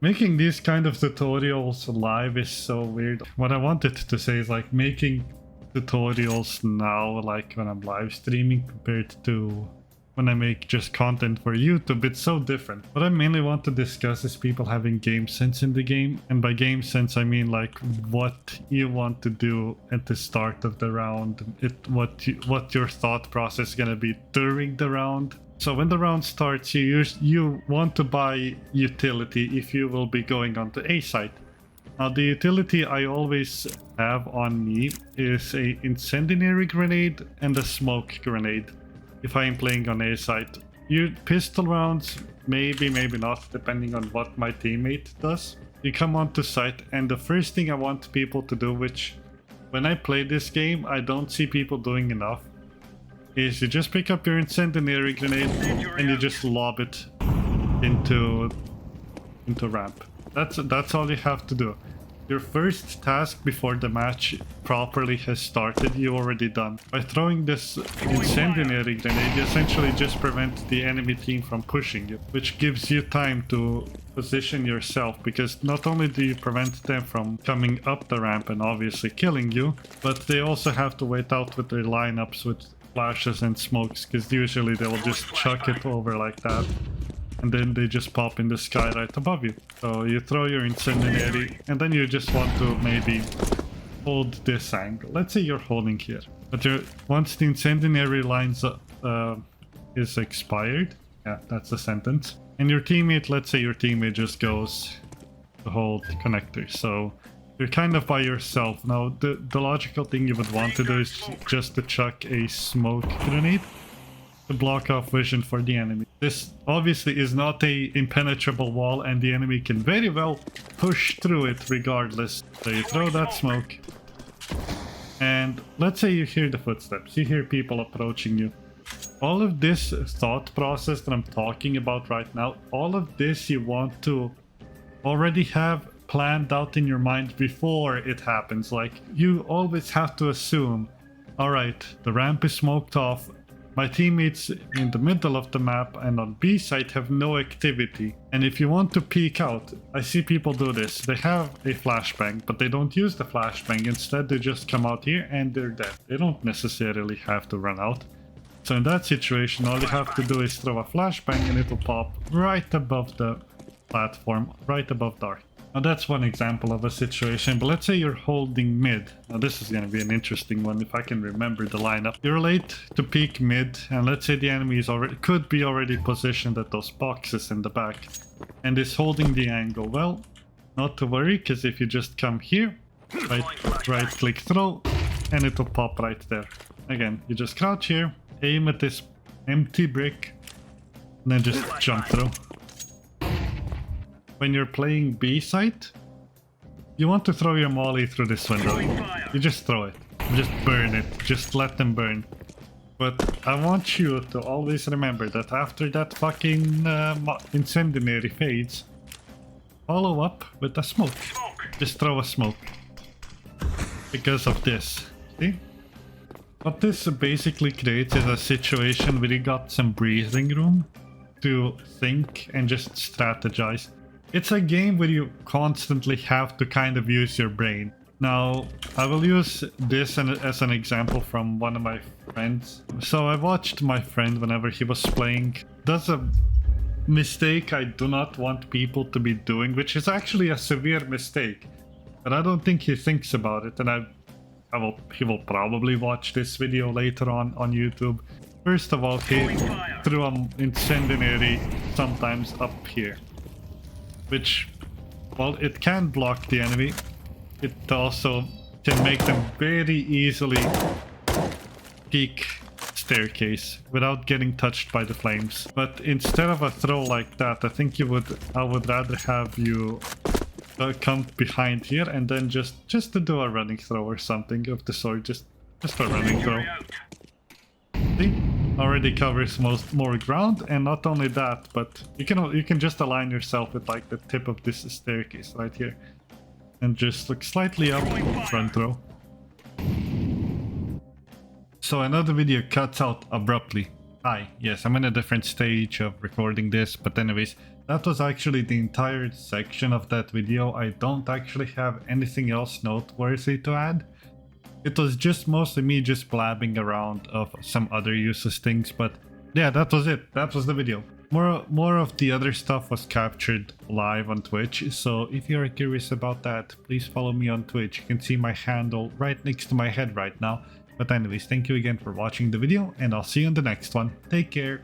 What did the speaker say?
Making these kind of tutorials live is so weird. What I wanted to say is like making tutorials now, like when I'm live streaming compared to when I make just content for YouTube, it's so different. What I mainly want to discuss is people having game sense in the game. And by game sense, I mean like what you want to do at the start of the round, what your thought process is gonna be during the round. So when the round starts, you want to buy utility if you will be going on to A site. Now the utility I always have on me is a incendiary grenade and a smoke grenade if I am playing on A site. You pistol rounds, maybe not, depending on what my teammate does. You come onto site and the first thing I want people to do, which when I play this game I don't see people doing enough, is you just pick up your incendiary grenade and you just lob it into ramp. That's all you have to do. Your first task before the match properly has started, you already done. By throwing this incendiary grenade, you essentially just prevent the enemy team from pushing you, which gives you time to position yourself, because not only do you prevent them from coming up the ramp and obviously killing you, but they also have to wait out with their lineups with flashes and smokes, because usually they'll just chuck it over like that and then they just pop in the sky right above you. So you throw your incendiary and then you just want to maybe hold this angle. Let's say you're holding here, but once the incendiary lines is expired, yeah, that's the sentence, and your teammate, let's say your teammate just goes to hold connector, so you're kind of by yourself. Now the logical thing you would want to do is just to chuck a smoke grenade to block off vision for the enemy. This obviously is not a impenetrable wall and the enemy can very well push through it regardless. So you throw that smoke and let's say you hear the footsteps, you hear people approaching you. All of this thought process that I'm talking about right now, all of this you want to already have planned out in your mind before it happens. Like, you always have to assume, all right, the ramp is smoked off, my teammates in the middle of the map and on B site have no activity, and if you want to peek out, I see people do this, they have a flashbang but they don't use the flashbang, instead they just come out here and they're dead. They don't necessarily have to run out. So in that situation, all you have to do is throw a flashbang and it'll pop right above the platform, right above dark. Now that's one example of a situation, but let's say you're holding mid. Now this is going to be an interesting one if I can remember the lineup. You're late to peek mid, and let's say the enemy is could be already positioned at those boxes in the back and is holding the angle. Well, not to worry, because if you just come here, right click throw, and it'll pop right there. Again, you just crouch here, aim at this empty brick, and then just jump through. When you're playing B site, you want to throw your molly through this window. You just throw it. Just burn it. Just let them burn. But I want you to always remember that after that fucking incendiary fades, follow up with a smoke. Just throw a smoke. Because of this. See? What this basically creates is a situation where you got some breathing room to think and just strategize. It's a game where you constantly have to kind of use your brain. Now, I will use this as an example from one of my friends. So I watched my friend whenever he was playing. Does a mistake I do not want people to be doing, which is actually a severe mistake. But I don't think he thinks about it, and he will probably watch this video later on YouTube. First of all, he threw an incendiary sometimes up here, which, well, it can block the enemy. It also can make them very easily peek staircase without getting touched by the flames. But instead of a throw like that, I think I would rather have you come behind here and then just to do a running throw or something of the sort. Just a running throw. See? Already covers more ground, and not only that, but you can just align yourself with like the tip of this staircase right here, and just look slightly up, front throw. So another video cuts out abruptly. Hi, yes, I'm in a different stage of recording this, but anyways, That was actually the entire section of that video. I don't actually have anything else noteworthy to add. It was just mostly me just blabbing around of some other useless things, but yeah, that was it. That was the video. More of the other stuff was captured live on Twitch, so if you're curious about that, please follow me on Twitch. You can see my handle right next to my head right now. But anyways, thank you again for watching the video, and I'll see you in the next one. Take care.